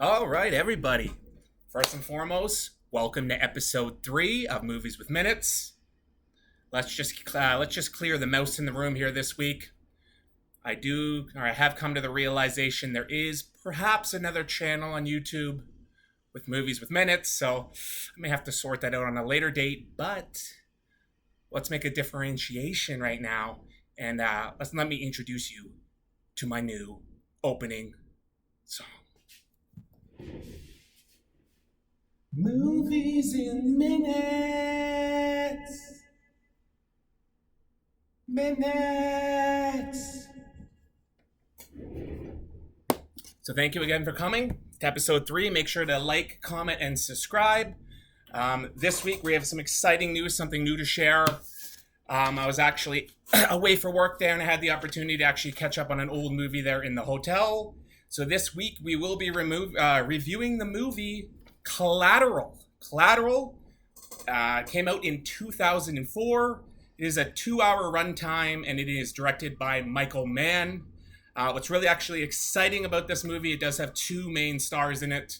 All right, everybody. First and foremost, welcome to episode 3 of Movies with Minutes. Let's just clear the mouse in the room here this week. I have come to the realization there is perhaps another channel on YouTube with Movies with Minutes, so I may have to sort that out on a later date. But let's make a differentiation right now, and let me introduce you to my new opening song. Movies in minutes. Minutes. So thank you again for coming to episode 3. Make sure to like, comment, and subscribe. This week we have some exciting news, something new to share. I was actually away for work there, and I had the opportunity to actually catch up on an old movie there in the hotel. So this week we will be reviewing the movie Collateral. Collateral came out in 2004. It is a 2-hour runtime, and it is directed by Michael Mann. What's really actually exciting about this movie, it does have 2 main stars in it.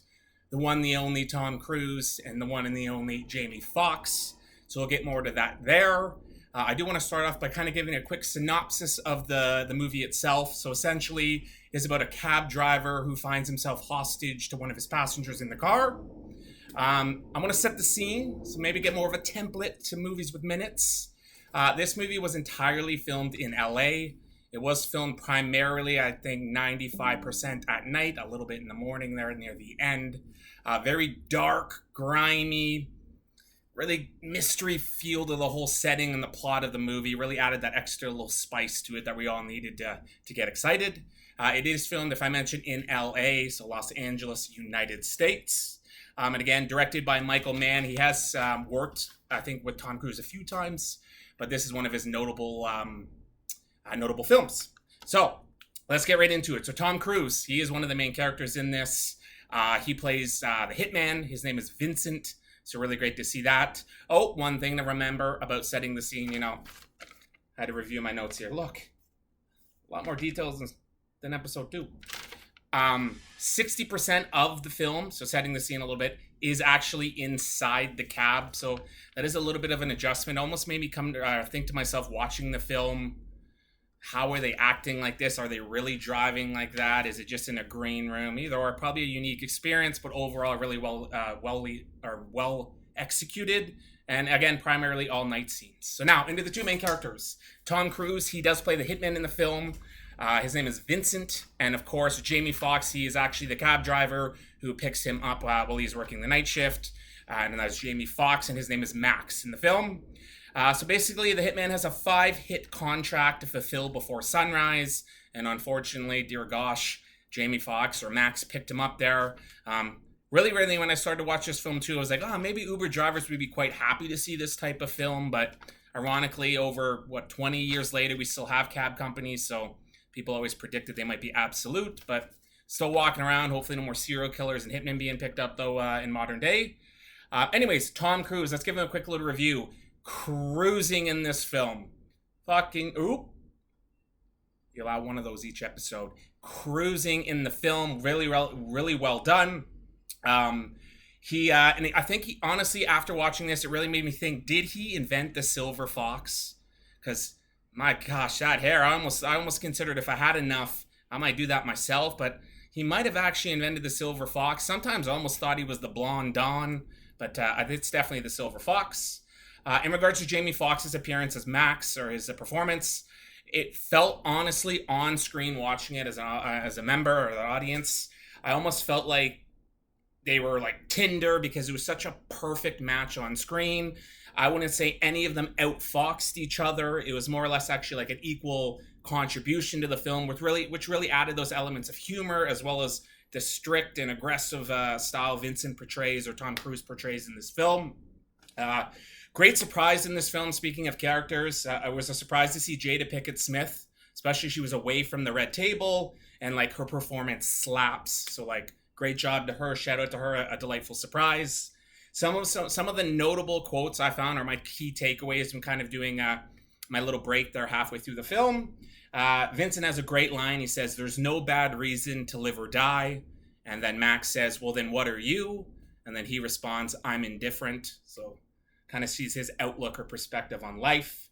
The one, the only Tom Cruise, and the one and the only Jamie Foxx. So we'll get more to that there. I do want to start off by kind of giving a quick synopsis of the movie itself. So essentially, it's about a cab driver who finds himself hostage to one of his passengers in the car. I'm going to set the scene, so maybe get more of a template to Movies with Minutes. This movie was entirely filmed in LA. It was filmed primarily, I think, 95% at night, a little bit in the morning there near the end. Very dark, grimy, really mystery feel to the whole setting and the plot of the movie. Really added that extra little spice to it that we all needed to get excited. It is filmed, if I mentioned, in LA, so Los Angeles, United States. And again, directed by Michael Mann. He has worked, I think, with Tom Cruise a few times, but this is one of his notable films. So let's get right into it. So Tom Cruise, he is one of the main characters in this. He plays the hitman. His name is Vincent. So really great to see that. Oh, one thing to remember about setting the scene, I had to review my notes here. Look, a lot more details than episode 2. 60% of the film, so setting the scene a little bit, is actually inside the cab. So that is a little bit of an adjustment. Almost made me come to think to myself watching the film, how are they acting like this? Are they really driving like that? Is it just in a green room? Either or, probably a unique experience, but overall really well executed. And again, primarily all night scenes. So now into the 2 main characters. Tom Cruise, he does play the hitman in the film. His name is Vincent. And of course, Jamie Foxx, he is actually the cab driver who picks him up while he's working the night shift. And that's Jamie Foxx, and his name is Max in the film. So basically, the hitman has a 5-hit contract to fulfill before sunrise. And unfortunately, dear gosh, Jamie Foxx or Max picked him up there. Really, when I started to watch this film too, I was like, maybe Uber drivers would be quite happy to see this type of film. But ironically, over 20 years later, we still have cab companies. So people always predicted they might be absolute, but still walking around. Hopefully no more serial killers and hitmen being picked up, though, in modern day. Anyways, Tom Cruise, let's give him a quick little review. Cruising in this film. You allow one of those each episode. Cruising in the film. Really well done. And I think he, honestly, after watching this, it really made me think, did he invent the silver fox? Because my gosh, that hair, I almost considered if I had enough, I might do that myself, but he might have actually invented the silver fox. Sometimes I almost thought he was the blonde Dawn, but it's definitely the silver fox. In regards to Jamie Foxx's appearance as Max, or his performance, it felt, honestly, on screen watching it as a member or the audience, I almost felt like they were like Tinder, because it was such a perfect match on screen. I wouldn't say any of them outfoxed each other. It was more or less actually like an equal contribution to the film, which really added those elements of humor, as well as the strict and aggressive style Vincent portrays, or Tom Cruise portrays in this film. Great surprise in this film, speaking of characters. I was surprised to see Jada Pinkett Smith, especially she was away from the red table, and like her performance slaps. So like, great job to her. Shout out to her. A delightful surprise. Some of the notable quotes I found are my key takeaways from kind of doing my little break there halfway through the film. Vincent has a great line. He says, "There's no bad reason to live or die." And then Max says, well, then what are you? And then he responds, I'm indifferent. So kind of sees his outlook or perspective on life.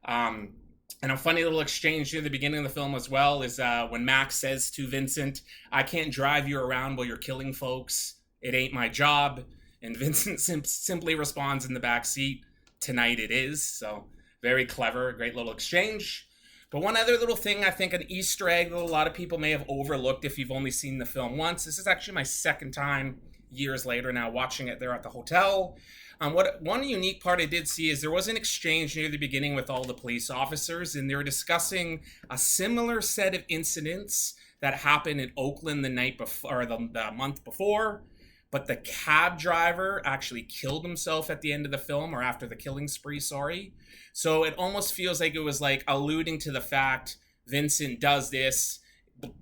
And a funny little exchange near the beginning of the film as well is when Max says to Vincent, I can't drive you around while you're killing folks. It ain't my job. And Vincent simply responds in the back seat, tonight it is. So very clever, great little exchange. But one other little thing, I think an Easter egg that a lot of people may have overlooked if you've only seen the film once. This is actually my second time years later now watching it there at the hotel. What one unique part I did see is there was an exchange near the beginning with all the police officers, and they were discussing a similar set of incidents that happened in Oakland the night before, or the month before. But the cab driver actually killed himself at the end of the film, or after the killing spree, sorry. So it almost feels like it was like alluding to the fact Vincent does this,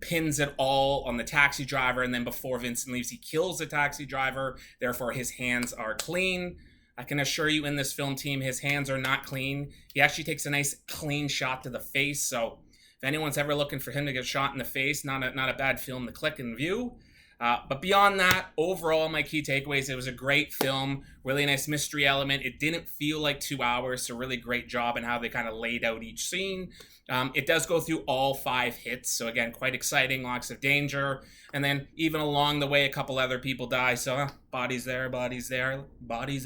pins it all on the taxi driver, and then before Vincent leaves, he kills the taxi driver. Therefore, his hands are clean. I can assure you in this film, team, his hands are not clean. He actually takes a nice clean shot to the face. So if anyone's ever looking for him to get shot in the face, not a bad film to click and view. But beyond that, overall, my key takeaways, it was a great film, really nice mystery element. It didn't feel like 2 hours, so really great job in how they kind of laid out each scene. It does go through all 5 hits, so again, quite exciting, lots of danger. And then even along the way, a couple other people die, so bodies there, bodies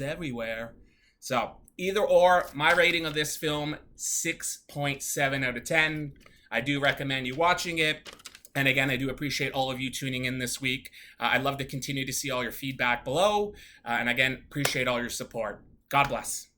everywhere. So either or, my rating of this film, 6.7 out of 10. I do recommend you watching it. And again, I do appreciate all of you tuning in this week. I'd love to continue to see all your feedback below. And again, appreciate all your support. God bless.